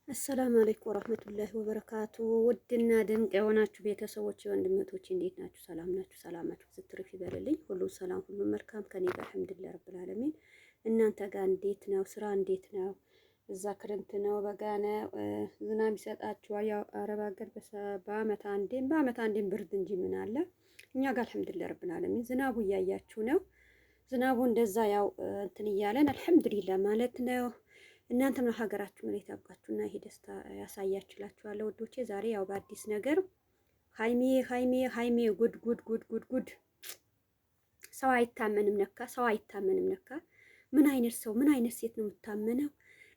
አሰላሙ አለይኩም ወራህመቱላሂ ወበረካቱ። ውድና ድንቅ የሆናችሁ ቤተሰቦች ወንድመቶች እንዴት ናችሁ? ሰላም ናችሁ? ሰላማችሁ ስትርፍ ይበልልኝ። ሁሉ ሰላም፣ ሁሉ መልካም ከኔ ጋር አልሐምዱሊላህ ረብል ዓለሚን። እናንተ ጋር እንዴት ነው? ስራ እንዴት ነው? እዛ ክረምት ነው በጋ ነው? ዝናብ ይሰጣችኋል? ያው አረብ ሀገር በአመት አንዴም ብርድ እንጂ ምን አለ። እኛ ጋር አልሐምዱሊላህ ረብል ዓለሚን ዝናቡ እያያችሁ ነው። ዝናቡ እንደዛ ያው እንትን እያለን አልሐምዱሊላህ ማለት ነው። እናንተም ለሀገራችሁ መሬት ያብቃችሁና ይሄ ደስታ ያሳያችላችኋለሁ ውዶቼ። ዛሬ ያው በአዲስ ነገር ሃይሜ ጉድ ሰው አይታመንም ነካ፣ ሰው አይታመንም ነካ። ምን አይነት ሰው ምን አይነት ሴት ነው የምታመነው?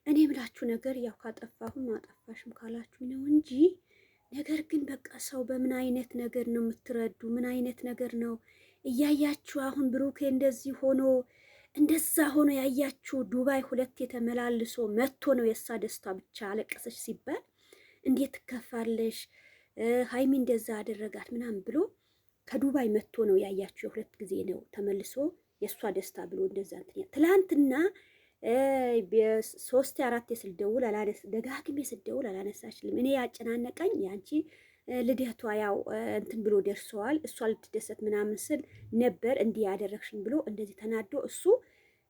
እኔ ብላችሁ ነገር ያው ካጠፋሁም አጠፋሽም ካላችሁ ነው እንጂ ነገር ግን በቃ ሰው በምን አይነት ነገር ነው የምትረዱ? ምን አይነት ነገር ነው እያያችሁ አሁን ብሩኬ እንደዛ ሆኖ ያያችሁ ዱባይ ሁለት የተመላልሶ መጥቶ ነው የእሳ ደስታ ብቻ አለቀሰች ሲባል እንዴት ትከፋለሽ? ሃይሚ እንደዛ አደረጋት ምናምን ብሎ ከዱባይ መጥቶ ነው ያያችሁ። የሁለት ጊዜ ነው ተመልሶ የእሷ ደስታ ብሎ እንደዛ እንትን ትላንትና 3-4 ስልደውል ደጋግሜ ስልደውል አላነሳችልም። እኔ ያጨናነቀኝ ያንቺ ልደቷ ያው እንትን ብሎ ደርሰዋል። እሷ ልትደሰት ምናምን ስል ነበር እንዲህ ያደረግሽኝ ብሎ እንደዚህ ተናዶ እሱ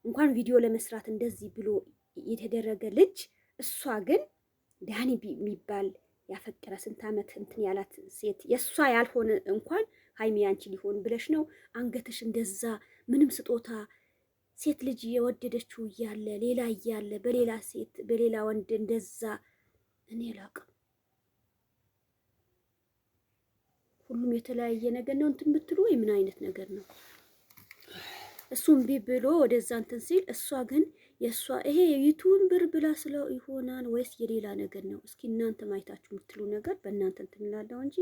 እንኳን ቪዲዮ ለመስራት እንደዚህ ብሎ የተደረገ ልጅ እሷ ግን ዳኒ የሚባል ያፈቀረ ስንት ዓመት እንትን ያላት ሴት የእሷ ያልሆነ እንኳን ሃይሚ ያንቺ ሊሆን ብለሽ ነው አንገትሽ እንደዛ ምንም ስጦታ ሴት ልጅ የወደደችው እያለ ሌላ እያለ በሌላ ሴት በሌላ ወንድ እንደዛ እኔ ላቅም ሁሉም የተለያየ ነገር ነው እንትን ብትሉ ወይ ምን አይነት ነገር ነው? እሱም ብሎ ወደዛ እንትን ሲል እሷ ግን የእሷ ይሄ የዩቱብ ብር ብላ ስለው ይሆናል ወይስ የሌላ ነገር ነው? እስኪ እናንተ ማየታችሁ የምትሉ ነገር በእናንተ እንትን እላለሁ እንጂ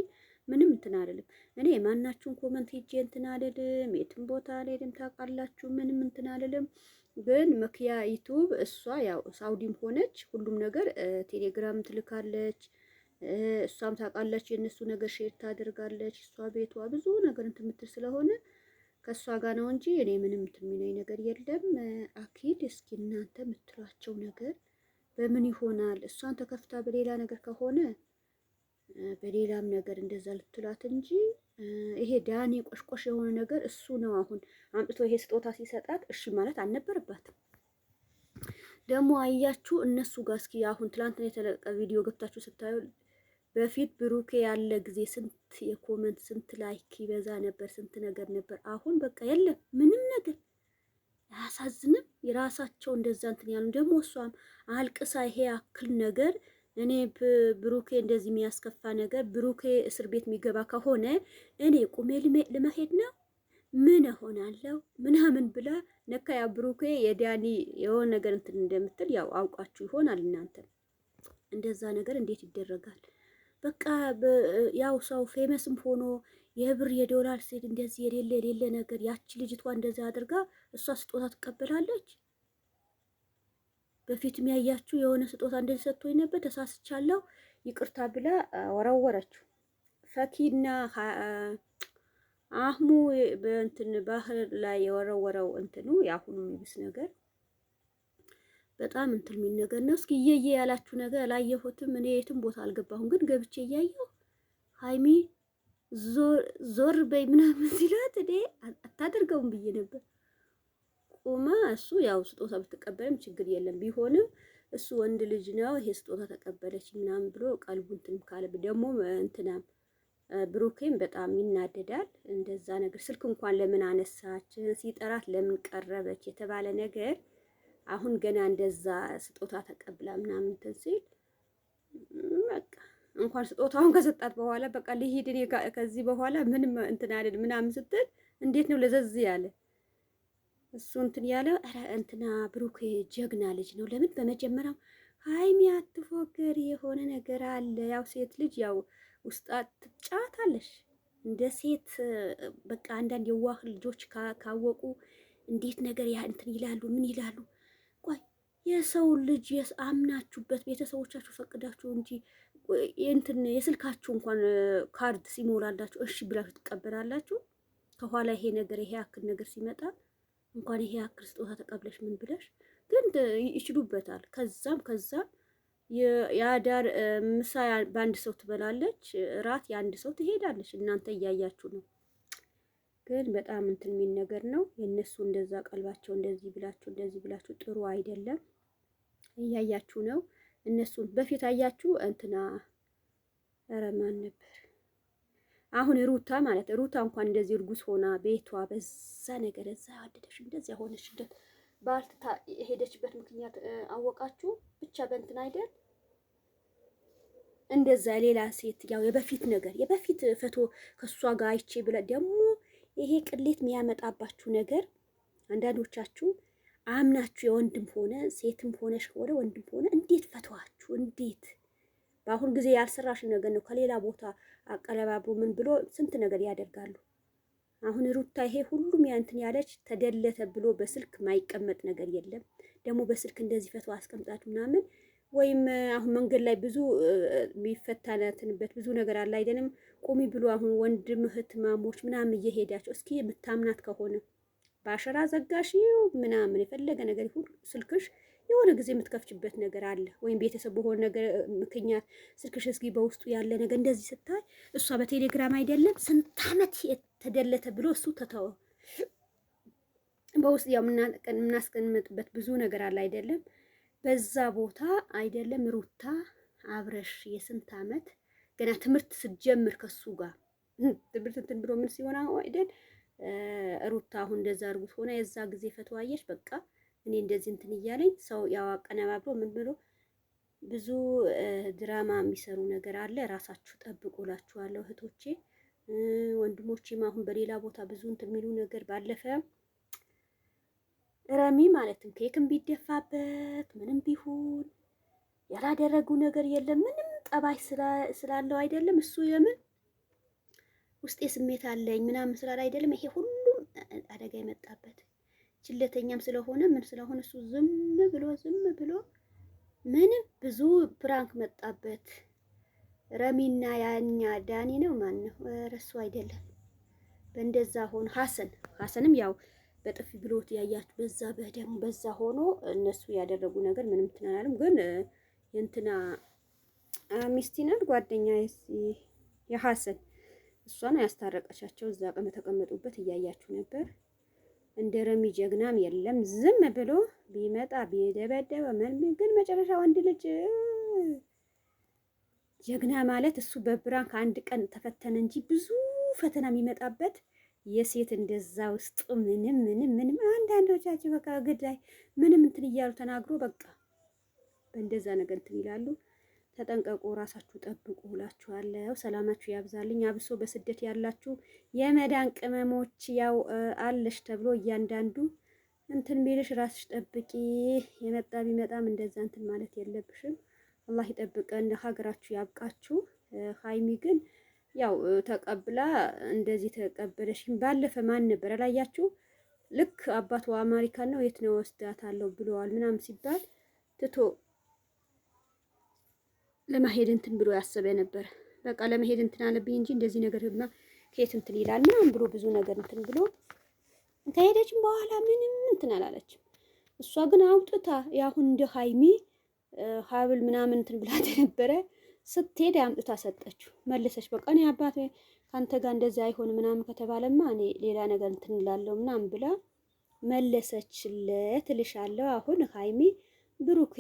ምንም እንትን አይደለም። እኔ ማናችሁን ኮመንት ሄጄ እንትን አይደለም፣ የትም ቦታ አልሄድም ታውቃላችሁ። ምንም እንትን አይደለም። ግን መክያ ዩቱብ እሷ ያው ሳውዲም ሆነች ሁሉም ነገር ቴሌግራም ትልካለች። እሷም ታውቃለች የእነሱ ነገር ሼር ታደርጋለች። እሷ ቤቷ ብዙ ነገር እንትን የምትል ስለሆነ ከእሷ ጋር ነው እንጂ እኔ ምንም እንትን የሚለኝ ነገር የለም። አኪድ እስኪ እናንተ የምትሏቸው ነገር በምን ይሆናል? እሷን ተከፍታ በሌላ ነገር ከሆነ በሌላም ነገር እንደዛ ልትላት እንጂ ይሄ ዳኒ ቆሽቆሽ የሆነ ነገር እሱ ነው አሁን አምጥቶ ይሄ ስጦታ ሲሰጣት እሺ ማለት አልነበረባትም። ደግሞ አያችሁ እነሱ ጋር እስኪ አሁን ትላንትና የተለቀቀ ቪዲዮ ገብታችሁ ስታዩ በፊት ብሩኬ ያለ ጊዜ ስንት የኮመንት ስንት ላይክ ይበዛ ነበር፣ ስንት ነገር ነበር። አሁን በቃ የለም ምንም ነገር። አያሳዝንም? የራሳቸው እንደዛ እንትን ያሉ ደግሞ እሷም አልቅሳ ይሄ ያክል ነገር እኔ ብሩኬ እንደዚህ የሚያስከፋ ነገር ብሩኬ እስር ቤት የሚገባ ከሆነ እኔ ቁሜ ልመሄድ ነው ምን እሆናለሁ ምናምን ብላ ነካ ያ ብሩኬ የዳኒ የሆነ ነገር እንትን እንደምትል ያው አውቃችሁ ይሆናል እናንተ። እንደዛ ነገር እንዴት ይደረጋል? በቃ ያው ሰው ፌመስም ሆኖ የብር የዶላር ሴት እንደዚህ የሌለ ነገር ያቺ ልጅቷ እንደዚህ አድርጋ እሷ ስጦታ ትቀበላለች። በፊት የሚያያችሁ የሆነ ስጦታ እንደዚህ ሰጥቶኝ ነበር ተሳስቻለሁ ይቅርታ ብላ ወረወረችው። ፈኪና አህሙ በእንትን ባህር ላይ የወረወረው እንትኑ የአሁኑ የሚብስ ነገር በጣም እንትን የሚል ነገር ነው። እስኪ እየየ ያላችሁ ነገር አላየሁትም እኔ የትም ቦታ አልገባሁም፣ ግን ገብቼ እያየሁ ሃይሚ ዞር በይ ምናምን ሲላት እኔ አታደርገውም ብዬ ነበር። ቁማ እሱ ያው ስጦታ ብትቀበልም ችግር የለም ቢሆንም እሱ ወንድ ልጅ ነው ይሄ ስጦታ ተቀበለች ምናምን ብሎ ቀልቡ እንትን ካለ ደግሞ እንትናም ብሩኬም በጣም ይናደዳል። እንደዛ ነገር ስልክ እንኳን ለምን አነሳች ሲጠራት ለምን ቀረበች የተባለ ነገር አሁን ገና እንደዛ ስጦታ ተቀብላ ምናምን እንትን ሲል በቃ እንኳን ስጦታውን ከሰጣት በኋላ በቃ ልሂድ እኔ ከዚህ በኋላ ምንም እንትን አይደል ምናምን ስትል እንዴት ነው ለዘዝ ያለ እሱ እንትን ያለ እንትና ብሩኬ ጀግና ልጅ ነው። ለምን በመጀመሪያው ሃይሚ አትፎገሪ የሆነ ነገር አለ። ያው ሴት ልጅ ያው ውስጣ ትጫወታለሽ እንደ ሴት በቃ አንዳንድ የዋህ ልጆች ካወቁ እንዴት ነገር ያ እንትን ይላሉ ምን ይላሉ። ቆይ የሰው ልጅ አምናችሁበት ቤተሰቦቻችሁ ፈቅዳችሁ እንጂ እንትን የስልካችሁ እንኳን ካርድ ሲሞላላችሁ እሺ ብላችሁ ትቀበላላችሁ? ከኋላ ይሄ ነገር ይሄ ያክል ነገር ሲመጣ እንኳን ይሄ ያክል ስጦታ ተቀብለሽ ምን ብለሽ ግን ይችሉበታል። ከዛም የአዳር ምሳ በአንድ ሰው ትበላለች፣ ራት የአንድ ሰው ትሄዳለች። እናንተ እያያችሁ ነው። ግን በጣም እንትን የሚል ነገር ነው የእነሱ። እንደዛ ቀልባቸው እንደዚህ ብላችሁ ጥሩ አይደለም። እያያችሁ ነው። እነሱን በፊት አያችሁ እንትና ኧረ ማን ነበር አሁን ሩታ ማለት ሩታ እንኳን እንደዚህ እርጉዝ ሆና ቤቷ በዛ ነገር እዛ ያወደደሽ እንደዚህ ሆነሽለት ባልታ ሄደችበት ምክንያት አወቃችሁ? ብቻ በእንትን አይደል እንደዛ ሌላ ሴት ያው የበፊት ነገር የበፊት ፎቶ ከሷ ጋር አይቼ ብለ ደግሞ ይሄ ቅሌት የሚያመጣባችሁ ነገር አንዳንዶቻችሁ አምናችሁ የወንድም ሆነ ሴትም ሆነሽ ሆነ ወንድም ሆነ እንዴት ፈተዋችሁ? እንዴት በአሁን ጊዜ ያልሰራሽ ነገር ነው ከሌላ ቦታ አቀለባብሮ ምን ብሎ ስንት ነገር ያደርጋሉ። አሁን ሩታ ይሄ ሁሉም ያንትን ያለች ተደለተ ብሎ በስልክ ማይቀመጥ ነገር የለም። ደግሞ በስልክ እንደዚህ ፈተዋ አስቀምጣችሁ ምናምን ወይም አሁን መንገድ ላይ ብዙ የሚፈታነትንበት ብዙ ነገር አለ አይደለም። ቆሚ ብሎ አሁን ወንድም እህት ማሞች ምናምን እየሄዳቸው እስኪ የምታምናት ከሆነ በአሸራ ዘጋሽው ምናምን የፈለገ ነገር ሁሉ ስልክሽ የሆነ ጊዜ የምትከፍችበት ነገር አለ። ወይም ቤተሰብ በሆነ ነገር ምክንያት ስልክሽ እስኪ በውስጡ ያለ ነገር እንደዚህ ስታይ እሷ በቴሌግራም አይደለም ስንት ዓመት ተደለተ ብሎ እሱ ተተወ። በውስጥ ያው የምናስቀምጥበት ብዙ ነገር አለ አይደለም። በዛ ቦታ አይደለም ሩታ አብረሽ የስንት ዓመት ገና ትምህርት ስትጀምር ከሱ ጋር ትምህርት እንትን ብሎ ምን ሲሆን አይደል ሩታ አሁን እንደዛ አርጉት ሆነ የዛ ጊዜ ፈተዋየሽ በቃ እኔ እንደዚህ እንትን እያለኝ ሰው ያው አቀነባብሮ ምን ብሎ ብዙ ድራማ የሚሰሩ ነገር አለ። ራሳችሁ ጠብቁላችኋለሁ እህቶቼ ወንድሞቼም አሁን በሌላ ቦታ ብዙ እንትን የሚሉ ነገር ባለፈ ረሚ ማለትም ኬክም ቢደፋበት ምንም ቢሆን ያላደረጉ ነገር የለም። ምንም ጠባይ ስላለው አይደለም እሱ የምን ውስጤ ስሜት አለኝ ምናምን ስላለ አይደለም ይሄ ሁሉም አደጋ የመጣበት ችለተኛም ስለሆነ ምን ስለሆነ እሱ ዝም ብሎ ምንም ብዙ ፕራንክ መጣበት። ረሚና ያኛ ዳኒ ነው ማን ነው ረሱ አይደለም በእንደዛ ሆኖ ሐሰንም ያው በጥፊ ብሎት ያያችሁ በዛ በደም በዛ ሆኖ እነሱ ያደረጉ ነገር ምንም ትናላለም። ግን የእንትና ሚስቲናል ጓደኛ የሐሰን እሷ ነው ያስታረቀቻቸው። እዛ ቀን ተቀመጡበት እያያችሁ ነበር። እንደ ረሚ ጀግናም የለም። ዝም ብሎ ቢመጣ ቢደበደበ ምን ግን መጨረሻ ወንድ ልጅ ጀግና ማለት እሱ በብራንክ አንድ ቀን ተፈተነ እንጂ ብዙ ፈተና የሚመጣበት የሴት እንደዛ ውስጥ ምንም አንዳንዶቻችሁ በቃ ግዳይ ምንም እንትን እያሉ ተናግሮ በቃ በእንደዛ ነገር እንትን ይላሉ። ተጠንቀቁ፣ ራሳችሁ ጠብቁ እላችኋለሁ። ሰላማችሁ ያብዛልኝ። አብሶ በስደት ያላችሁ የመዳን ቅመሞች ያው አለሽ ተብሎ እያንዳንዱ እንትን ቢልሽ ራስሽ ጠብቂ። የመጣ ቢመጣም እንደዛ እንትን ማለት የለብሽም። አላህ ይጠብቀን፣ ሀገራችሁ ያብቃችሁ። ሀይሚ ግን ያው ተቀብላ እንደዚህ ተቀበለሽ። ባለፈ ማን ነበር አላያችሁ? ልክ አባቷ አሜሪካን ነው የት ነው ወስዳታለሁ ብለዋል ምናምን ሲባል ትቶ ለመሄድ እንትን ብሎ ያሰበ ነበር። በቃ ለመሄድ እንትን አለብኝ እንጂ እንደዚህ ነገርማ ከየት እንትን ይላል ምናምን ብሎ ብዙ ነገር እንትን ብሎ ከሄደችም በኋላ ምንም እንትን አላለችም። እሷ ግን አውጥታ ያሁን እንደ ሀይሚ ሀብል ምናምን እንትን ብላ ነበረ ስትሄድ አምጥታ ሰጠችው። መልሰች በቃ እኔ አባቴ ካንተ ጋር እንደዚህ አይሆን ምናምን ከተባለማ እኔ ሌላ ነገር እንትን እላለሁ ምናምን ብላ መለሰችለት እልሻለሁ። አሁን ሀይሚ ብሩኬ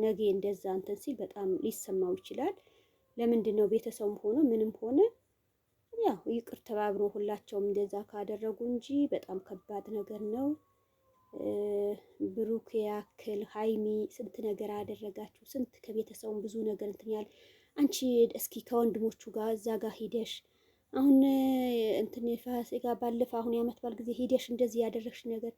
ነገ እንደዛ እንትን ሲል በጣም ሊሰማው ይችላል። ለምንድን ነው ቤተሰቡም ሆኖ ምንም ሆነ ያው ይቅር ተባብሮ ሁላቸውም እንደዛ ካደረጉ እንጂ በጣም ከባድ ነገር ነው። ብሩክ ያክል ሀይሚ ስንት ነገር አደረጋችሁ። ስንት ከቤተሰቡም ብዙ ነገር እንትን ያለ አንቺ እስኪ ከወንድሞቹ ጋር እዛ ጋር ሂደሽ አሁን እንትን ፋሲካ ባለፈ አሁን ያመት ባል ጊዜ ሂደሽ እንደዚህ ያደረግሽ ነገር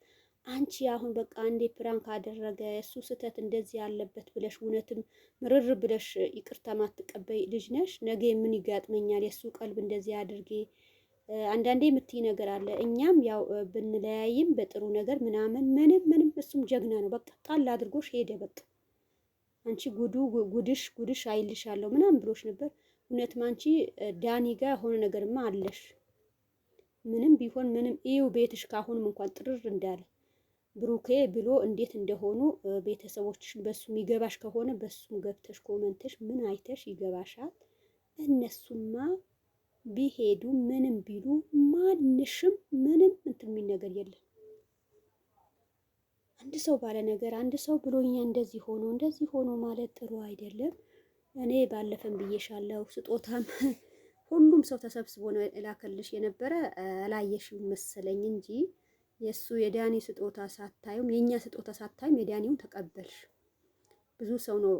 አንቺ አሁን በቃ አንዴ ፕራንክ አደረገ እሱ ስህተት እንደዚህ ያለበት ብለሽ እውነትም ምርር ብለሽ ይቅርታ ማትቀበይ ልጅ ነሽ። ነገ ምን ይጋጥመኛል የሱ ቀልብ እንደዚህ አድርጌ አንዳንዴ የምትይ ነገር አለ። እኛም ያው ብንለያይም በጥሩ ነገር ምናምን ምንም እሱም ጀግና ነው። በቃ ጣል አድርጎሽ ሄደ። በቃ አንቺ ጉድሽ አይልሻለሁ ምናምን ብሎሽ ነበር። እውነትም አንቺ ዳኒ ጋር የሆነ ነገርማ አለሽ። ምንም ቢሆን ምንም እዩ ቤትሽ ካሁንም እንኳን ጥርር እንዳለ ብሩኬ ብሎ እንዴት እንደሆኑ ቤተሰቦችሽን በሱ የሚገባሽ ከሆነ በሱም ገብተሽ ኮመንተሽ ምን አይተሽ ይገባሻል። እነሱማ ቢሄዱ ምንም ቢሉ ማንሽም ምንም እንትን የሚል ነገር የለም። አንድ ሰው ባለ ነገር አንድ ሰው ብሎኛ እንደዚህ ሆኖ ማለት ጥሩ አይደለም። እኔ ባለፈም ብዬሻለሁ። ስጦታም ሁሉም ሰው ተሰብስቦ ነው እላከልሽ የነበረ አላየሽም መሰለኝ እንጂ የሱ የዳኒ ስጦታ ሳታዩም የኛ ስጦታ ሳታዩም የዳኒውን ተቀበልሽ። ብዙ ሰው ነው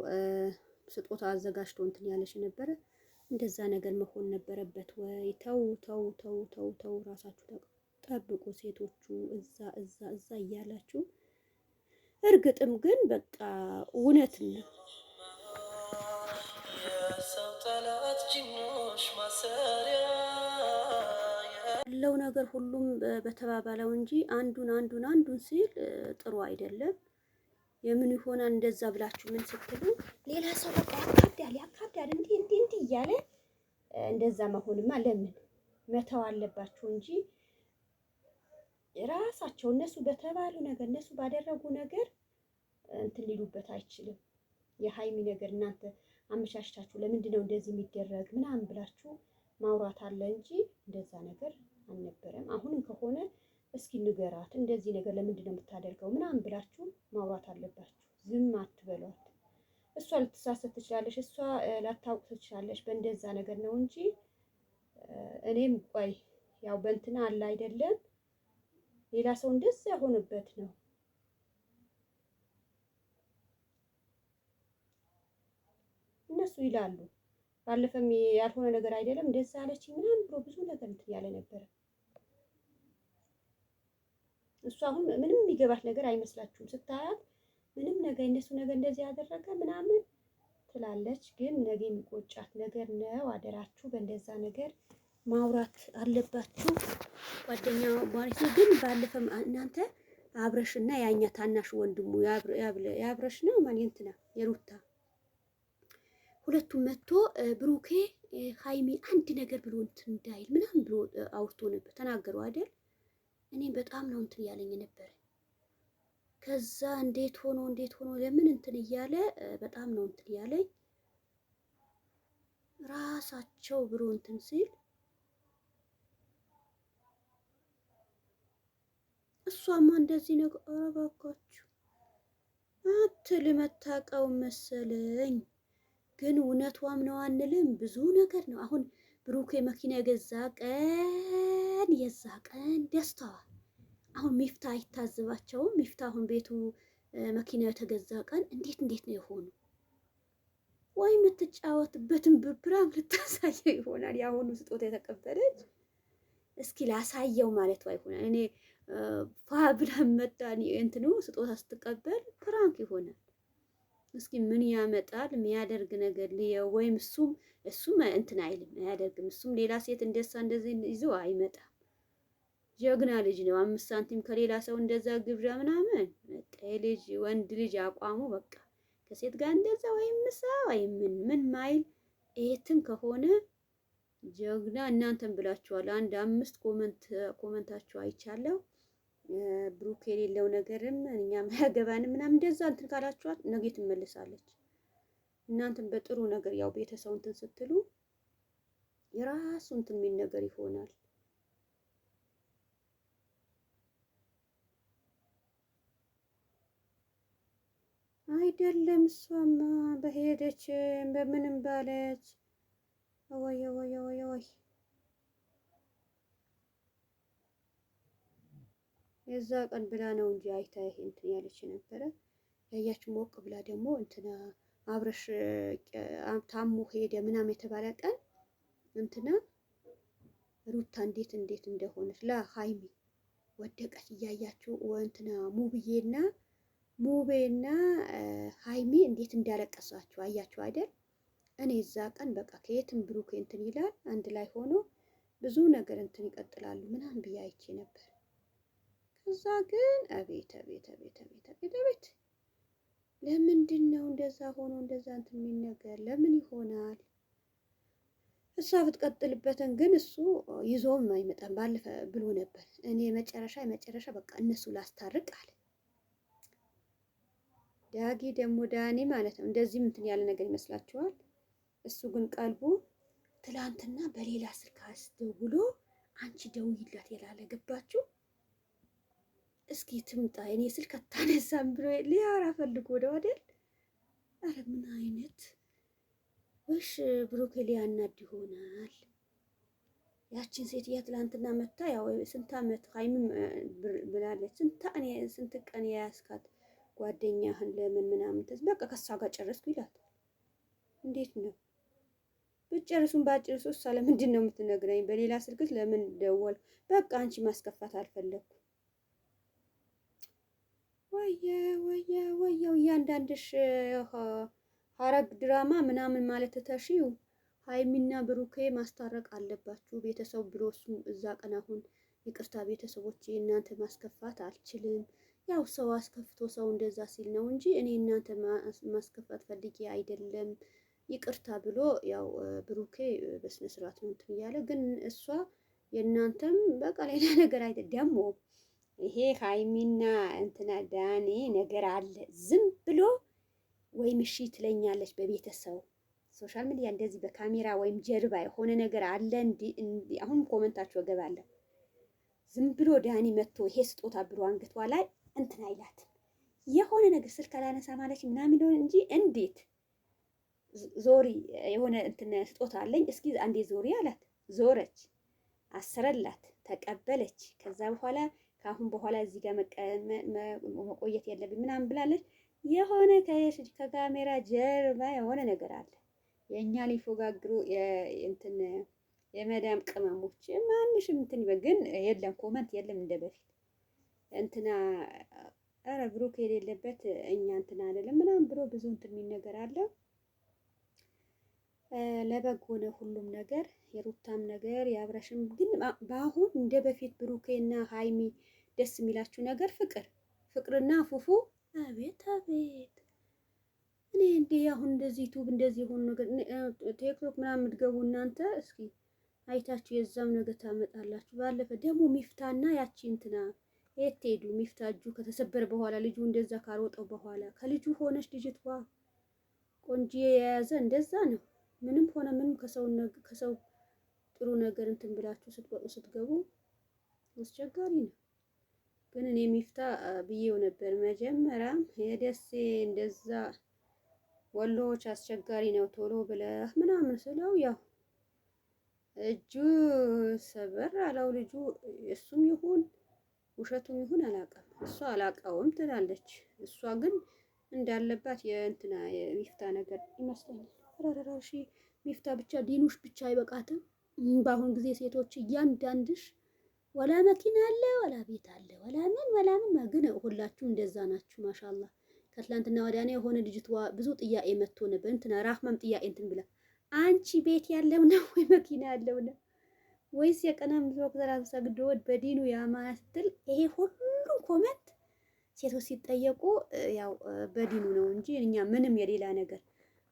ስጦታ አዘጋጅቶ እንትን ያለሽ የነበረ። እንደዛ ነገር መሆን ነበረበት ወይ? ተው ተው ተው ተው ተው፣ ራሳችሁ ጠብቁ ሴቶቹ እዛ እያላችሁ። እርግጥም ግን በቃ እውነት ነው ያለው ነገር ሁሉም በተባባለው እንጂ አንዱን ሲል ጥሩ አይደለም። የምን ይሆናል እንደዛ ብላችሁ ምን ስትሉ ሌላ ሰው በቃ ያካብዳል እንዲህ እያለ እንደዛ መሆንማ ለምን መተው አለባችሁ እንጂ ራሳቸው እነሱ በተባሉ ነገር እነሱ ባደረጉ ነገር እንትን ሊሉበት አይችልም። የሀይሚ ነገር እናንተ አመቻችታችሁ ለምንድን ነው እንደዚህ የሚደረግ ምናምን ብላችሁ ማውራት አለ እንጂ እንደዛ ነገር አልነበረም። አሁንም ከሆነ እስኪ ንገራት፣ እንደዚህ ነገር ለምንድን ነው የምታደርገው ምናምን ብላችሁ ማውራት አለባችሁ። ዝም አትበሏት። እሷ ልትሳሳት ትችላለች፣ እሷ ላታውቅ ትችላለች። በእንደዛ ነገር ነው እንጂ እኔም ቆይ ያው በእንትና አለ አይደለም ሌላ ሰው እንደዛ የሆነበት ነው። እነሱ ይላሉ ባለፈም ያልሆነ ነገር አይደለም እንደዛ አለች ምናምን ብሎ ብዙ ነገር እንትን ያለ ነበረ። እሱ አሁን ምንም የሚገባት ነገር አይመስላችሁም ስታያት ምንም ነገር እነሱ ነገር እንደዚህ ያደረገ ምናምን ትላለች። ግን ነገ የሚቆጫት ነገር ነው። አደራችሁ በእንደዛ ነገር ማውራት አለባችሁ። ጓደኛው ማለት ግን ባለፈም እናንተ አብረሽና ያኛ ታናሽ ወንድሙ ያብረሽ ነው ማን እንትና የሩታ ሁለቱም መጥቶ ብሩኬ ሃይሚ አንድ ነገር ብሎ እንትን እንዳይል ምናምን ብሎ አውርቶ ነበር ተናገሩ አይደል? እኔ በጣም ነው እንትን ያለኝ ነበር። ከዛ እንዴት ሆኖ ለምን እንትን እያለ በጣም ነው እንትን ያለኝ። ራሳቸው ብሎ እንትን ሲል እሷማ እንደዚህ ነው። ኧረ እባካችሁ አትልም መታቀው መሰለኝ። ግን እውነቷም ነው አንልም። ብዙ ነገር ነው። አሁን ብሩኬ መኪና የገዛ ቀን የዛ ቀን ደስታዋ አሁን ሚፍታ አይታዝባቸውም። ሚፍታ አሁን ቤቱ መኪና የተገዛ ቀን እንዴት ነው የሆኑ? ወይ የምትጫወትበትን ብፕራም ልታሳየው ይሆናል። የአሁኑ ስጦታ የተቀበለች እስኪ ላሳየው ማለት ይሆናል። እኔ ፋብላ መጣኒ እንትኑ ስጦታ ስትቀበል ፕራንክ ይሆናል። እስኪ ምን ያመጣል የሚያደርግ ነገር ልየው። ወይም እሱም እንትን አይልም አያደርግም። እሱም ሌላ ሴት እንደዛ እንደዚህ ይዞ አይመጣም። ጀግና ልጅ ነው። 5 ሳንቲም ከሌላ ሰው እንደዛ ግብዣ ምናምን ልጅ ወንድ ልጅ አቋሙ በቃ ከሴት ጋር እንደዛ ወይም ምሳ ወይም ምን ማይል ኤትን ከሆነ ጀግና። እናንተም ብላችኋል። 5 ኮመንታችሁ አይቻለሁ። ብሩክ የሌለው ነገርም እኛም ያገባንም ምናምን እንደዛ እንትን ካላችኋት ነገ ትመልሳለች። እናንተም በጥሩ ነገር ያው ቤተሰብ እንትን ስትሉ የራሱ እንትን የሚል ነገር ይሆናል። አይደለም እሷማ በሄደች በምንም ባለች ወይ የዛ ቀን ብላ ነው እንጂ አይታ ይሄ እንትን ያለች ነበረ። ያያችሁ ሞቅ ብላ ደግሞ እንትና አብረሽ ታሞ ሄደ ምናምን የተባለ ቀን እንትና ሩታ እንዴት እንደሆነች ለሃይሚ ወደቀች እያያችሁ እንትና ሙቤና ሃይሚ እንዴት እንዳለቀሳችሁ አያችሁ አይደል? እኔ እዛ ቀን በቃ ከየትም ብሩክ እንትን ይላል አንድ ላይ ሆኖ ብዙ ነገር እንትን ይቀጥላሉ ምናምን ብዬ አይቼ ነበር። ከዛ ግን አቤት ለምንድን ነው እንደዛ ሆኖ እንደዛ እንትን የሚል ነገር ለምን ይሆናል? እሷ ብትቀጥልበትን ግን እሱ ይዞም አይመጣም። ባለፈ ብሎ ነበር እኔ መጨረሻ በቃ እነሱ ላስታርቅ አለ። ዳጊ ደግሞ ዳኒ ማለት ነው እንደዚህ እንትን ያለ ነገር ይመስላችኋል? እሱ ግን ቀልቡ ትላንትና በሌላ ስልክ አስደውሎ አንቺ ደውይላት ያላለ ገባችሁ? እስኪ ትምጣ የኔ ስልክ አታነሳም ብሎ ሊያወራ ፈልጎ ነው አይደል? አረ ምን አይነት ወሽ ብሩክ ሊያናድ ይሆናል። ያችን ሴትያ ትላንትና መታ ያው ስንት አመት ሀይሚም ብላለች። ስንት ቀን የያዝካት ጓደኛህን ለምን ምናምን በቃ ከሷ ጋር ጨረስኩ ይላል። እንዴት ነው ብትጨርሱም ባጨርሱ እሷ ለምንድን ነው የምትነግረኝ? በሌላ ስልክስ ለምን ደወል? በቃ አንቺ ማስከፋት አልፈለኩም። ወየው እያንዳንድሽ ሀረግ ድራማ ምናምን ማለት ተሺው ሀይሚና ብሩኬ ማስታረቅ አለባችሁ። ቤተሰብ ብሎ እሱ እዛ ቀን አሁን ይቅርታ ቤተሰቦች እናንተ ማስከፋት አልችልም። ያው ሰው አስከፍቶ ሰው እንደዛ ሲል ነው እንጂ እኔ እናንተ ማስከፋት ፈልጌ አይደለም ይቅርታ ብሎ ያው ብሩኬ በስነ ስርዓት ነው እንትን እያለ ግን እሷ የእናንተም በቃ ሌላ ነገር አይደል ደግሞ ይሄ ሀይሚና እንትና ዳኒ ነገር አለ። ዝም ብሎ ወይም እሺ ትለኛለች በቤተሰብ ሶሻል ሚዲያ እንደዚህ በካሜራ ወይም ጀርባ የሆነ ነገር አለ እንዲ አሁን ኮመንታችሁ እገባለሁ። ዝም ብሎ ዳኒ መጥቶ ይሄ ስጦታ ብሎ አንገቷ ላይ እንትን አይላት የሆነ ነገር ስልክ አላነሳ ማለች ምናምን ሊሆን እንጂ እንዴት ዞሪ የሆነ እንትን ስጦታ አለኝ እስኪ አንዴ ዞሪ አላት። ዞረች፣ አሰረላት፣ ተቀበለች። ከዛ በኋላ ከአሁን በኋላ እዚህ ጋር መቆየት የለብኝ ምናምን ብላለች። የሆነ ከካሜራ ጀርባ የሆነ ነገር አለ። የእኛ ሊፎጋግሩ እንትን የመዳም ቅመሞች ማንሽም እንትን ግን የለም ኮመንት የለም እንደ በፊት እንትና ኧረ ብሩክ የሌለበት እኛ እንትን አይደለም ምናምን ብሎ ብዙ እንትን የሚል ነገር አለ። ለበጎ ነው ሁሉም ነገር የሩታም ነገር ያብረሽም ግን በአሁን እንደ በፊት ብሩኬና ሀይሚ ደስ የሚላችሁ ነገር ፍቅርና ፉፉ አቤት አቤት። እኔ እንዴ አሁን እንደዚህ ዩቲዩብ እንደዚህ ሆኖ ነገር ቲክቶክ ምናምን የምትገቡ እናንተ እስኪ አይታችሁ የዛም ነገር ታመጣላችሁ። ባለፈ ደግሞ ሚፍታና ያቺ እንትና የት ሄዱ? ሚፍታ እጁ ከተሰበረ በኋላ ልጁ እንደዛ ካሮጠው በኋላ ከልጁ ሆነች ልጅቷ ቆንጆ የያዘ እንደዛ ነው። ምንም ሆነ ምንም ከሰው ጥሩ ነገር እንትን ብላችሁ ስትገቡ አስቸጋሪ ነው። ግን እኔ ሚፍታ ብዬው ነበር መጀመሪያ የደሴ እንደዛ ወሎዎች አስቸጋሪ ነው ቶሎ ብለህ ምናምን ስለው ያው እጁ ሰበር አለው ልጁ። እሱም ይሁን ውሸቱም ይሁን አላውቅም። እሷ አላውቀውም ትላለች። እሷ ግን እንዳለባት የእንትና የሚፍታ ነገር ይመስለኛል። ረረራሺ ሚፍታ ብቻ ዲኑሽ ብቻ አይበቃትም። በአሁን ጊዜ ሴቶች እያንዳንድሽ ወላ መኪና አለ ወላ ቤት አለ ወላ ምን ግን ሁላችሁ እንደዛ ናችሁ። ማሻአላህ ከትላንትና ወዲያ ነው የሆነ ልጅቷ ብዙ ጥያቄ መጥቶ ነበር። እንትና ራህማም ጥያቄ እንትን ብላ አንቺ ቤት ያለው ነው ወይ መኪና ያለው ነው ወይስ የቀናም ዞክ ዘራን ሰግዶ በዲኑ ያማና ስትል ይሄ ሁሉ ኮመንት ሴቶች ሲጠየቁ ያው በዲኑ ነው እንጂ እኛ ምንም የሌላ ነገር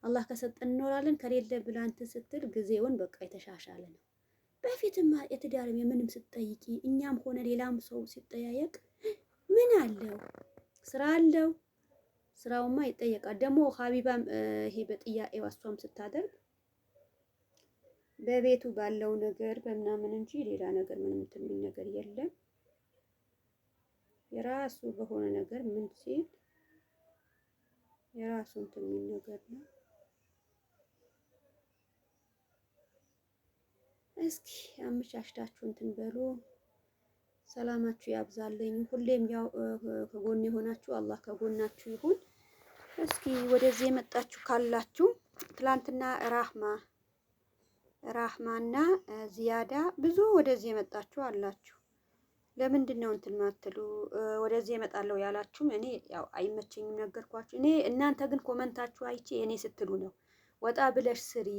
አላህ ከሰጠን እንኖራለን ከሌለ ብላንት ስትል ጊዜውን በቃ የተሻሻለ ነው። በፊትማ የትዳርም የምንም ስትጠይቂ እኛም ሆነ ሌላም ሰው ሲጠያየቅ ምን አለው ስራ አለው ስራውማ ይጠየቃል። ደግሞ ሀቢባም ይሄ በጥያቄው እሷም ስታደርግ በቤቱ ባለው ነገር በምናምን እንጂ ሌላ ነገር ምንም እንትን የሚል ነገር የለም። የራሱ በሆነ ነገር ምን ሲል የራሱ እንትን የሚል ነገር ነው። እስኪ አመቻችታችሁ እንትን በሉ። ሰላማችሁ ያብዛልኝ። ሁሌም ያው ከጎን የሆናችሁ አላህ ከጎናችሁ ይሁን። እስኪ ወደዚህ የመጣችሁ ካላችሁ ትላንትና ራህማና ዚያዳ ብዙ ወደዚህ የመጣችሁ አላችሁ። ለምንድን ነው እንትን ማትሉ? ወደዚህ እመጣለሁ ያላችሁም እኔ ያው አይመቸኝም ነገርኳችሁ። እኔ እናንተ ግን ኮመንታችሁ አይቼ እኔ ስትሉ ነው ወጣ ብለሽ ስሪ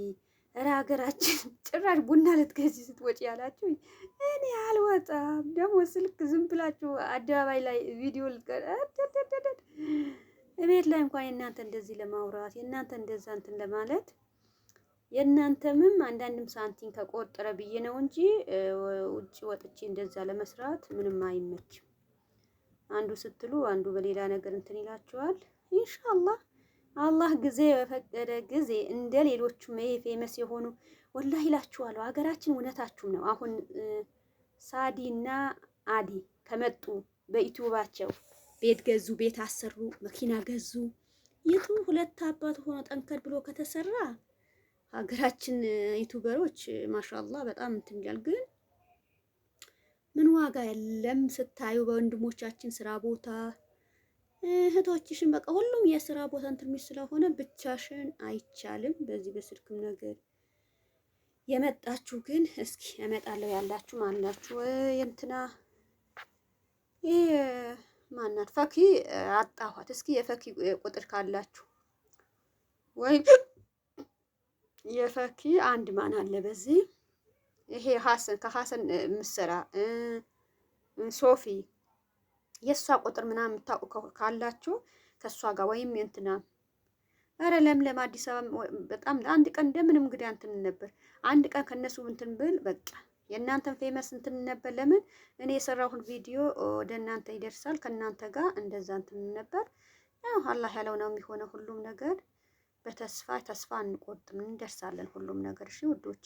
እረ ሀገራችን ጭራሽ ቡና ልትገዢ ስትወጪ ያላችሁ እኔ አልወጣም። ደግሞ ስልክ ዝም ብላችሁ አደባባይ ላይ ቪዲዮ እቤት ላይ እንኳን የእናንተ እንደዚህ ለማውራት የእናንተ እንደዛ እንትን ለማለት የእናንተምም አንዳንድም ሳንቲም ከቆጠረ ብዬ ነው እንጂ ውጭ ወጥቼ እንደዛ ለመስራት ምንም አይመችም። አንዱ ስትሉ አንዱ በሌላ ነገር እንትን ይላችኋል። ኢንሻአላህ አላህ ጊዜ በፈቀደ ጊዜ እንደ ሌሎቹም ፌመስ የሆኑ ወላሂ እላችኋለሁ ሀገራችን እውነታችሁም ነው። አሁን ሳዲና አዲ ከመጡ በዩቲዩባቸው ቤት ገዙ፣ ቤት አሰሩ፣ መኪና ገዙ። የቱ ሁለት አባት ሆኖ ጠንከር ብሎ ከተሰራ ሀገራችን ዩቲዩበሮች ማሻአላህ በጣም እንትን ይላል። ግን ምን ዋጋ የለም ስታዩ በወንድሞቻችን ስራ ቦታ እህቶችሽን በቃ ሁሉም የስራ ቦታ እንትን የሚል ስለሆነ ብቻሽን አይቻልም። በዚህ በስልክም ነገር የመጣችሁ ግን እስኪ እመጣለሁ ያላችሁ ማናችሁ? የእንትና ይሄ ማናት ፈኪ አጣኋት። እስኪ የፈኪ ቁጥር ካላችሁ ወይ የፈኪ አንድ ማን አለ በዚህ ይሄ ሀሰን ከሀሰን ምሰራ ሶፊ የእሷ ቁጥር ምናምን የምታውቁ ካላችሁ ከእሷ ጋር ወይም የእንትና ኧረ ለምለም አዲስ አበባ በጣም አንድ ቀን እንደምንም እንግዲህ እንትን ነበር። አንድ ቀን ከነሱ እንትን ብል በቃ የእናንተን ፌመስ እንትን ነበር። ለምን እኔ የሰራሁን ቪዲዮ ወደ እናንተ ይደርሳል። ከእናንተ ጋር እንደዛ እንትን ነበር። ያው አላህ ያለው ነው የሚሆነው። ሁሉም ነገር ተስፋ አንቆርጥም፣ እንደርሳለን ሁሉም ነገር። እሺ ውዶች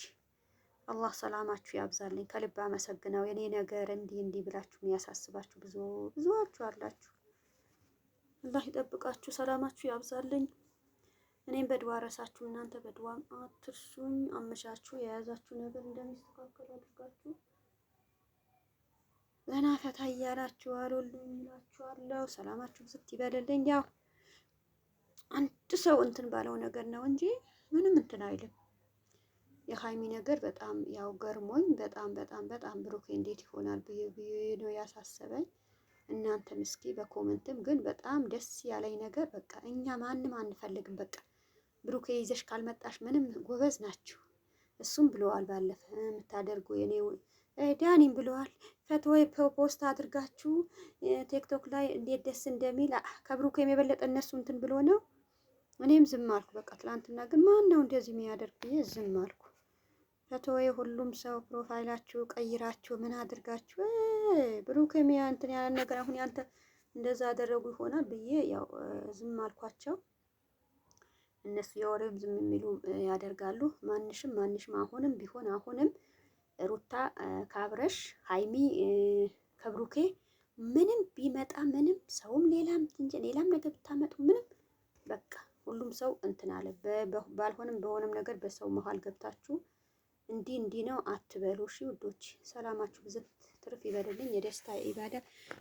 አላህ ሰላማችሁ ያብዛልኝ። ከልብ አመሰግናው። የኔ ነገር እንዲህ ብላችሁ የሚያሳስባችሁ ብዙዎቹ አላችሁ። አላህ ይጠብቃችሁ፣ ሰላማችሁ ያብዛልኝ። እኔም በድዋ ረሳችሁ፣ እናንተ በድዋ አትርሱኝ። አመሻችሁ የያዛችሁ ነገር እንደሚስተካከል አድርጋችሁ ገና ፈታ እያላችሁ አሉልኝ እላችኋለሁ። ሰላማችሁ ዝት ይበልልኝ። ያው አንድ ሰው እንትን ባለው ነገር ነው እንጂ ምንም እንትን አይልም። የሀይሚ ነገር በጣም ያው ገርሞኝ በጣም ብሩኬ እንዴት ይሆናል ብዬ ነው ያሳሰበኝ። እናንተም እስኪ በኮመንትም ግን በጣም ደስ ያለኝ ነገር በቃ እኛ ማንም አንፈልግም። በቃ ብሩኬ ይዘሽ ካልመጣሽ ምንም ጎበዝ ናችሁ። እሱም ብለዋል ባለፈ የምታደርጉ የኔ ዳኒም ብለዋል። ፈትወይ ፖስት አድርጋችሁ ቲክቶክ ላይ እንዴት ደስ እንደሚል ከብሩኬም የበለጠ እነሱ እንትን ብሎ ነው። እኔም ዝም አልኩ በቃ። ትላንትና ግን ማን ነው እንደዚህ የሚያደርግ ብዬ ዝም አልኩ። ፈትወይ ሁሉም ሰው ፕሮፋይላችሁ ቀይራችሁ ምን አድርጋችሁ ብሩኬም እንትን ያለ ነገር አሁን ያንተ እንደዛ አደረጉ ይሆናል ብዬ ያው ዝም አልኳቸው። እነሱ የወሬም ዝም የሚሉ ያደርጋሉ። ማንሽም አሁንም ቢሆን ሩታ ካብረሽ ሀይሚ ከብሩኬ ምንም ቢመጣ ምንም ሰውም ሌላም ነገር ብታመጡ ምንም በቃ ሁሉም ሰው እንትን አለ። ባልሆነም በሆነም ነገር በሰው መሀል ገብታችሁ እንዲህ ነው አትበሉ። እሺ ውዶች ሰላማችሁ ብዝት ትርፍ ይበልልኝ። የደስታ ኢባዳ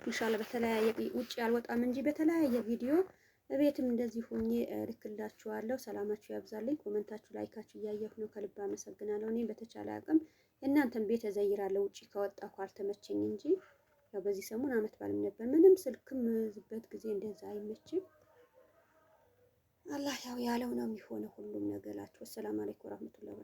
ኢንሻአላህ በተለያየ ውጭ አልወጣም እንጂ በተለያየ ቪዲዮ ቤትም እንደዚህ ሆኜ ልክላችኋለሁ። ሰላማችሁ ያብዛልኝ። ኮሜንታችሁ ላይካችሁ እያየሁ ነው። ከልብ አመሰግናለሁ። እኔ በተቻለ አቅም የእናንተን ቤት እዘይራለሁ ውጪ ከወጣሁ አልተመቸኝ እንጂ ያው በዚህ ሰሞን አመት ባልም ነበር ምንም ስልክም ዝበት ጊዜ እንደዛ አይመችም። አላህ ያው ያለው ነው የሚሆነው ሁሉም ነገራችሁ። ሰላም አለይኩም ወራህመቱላሂ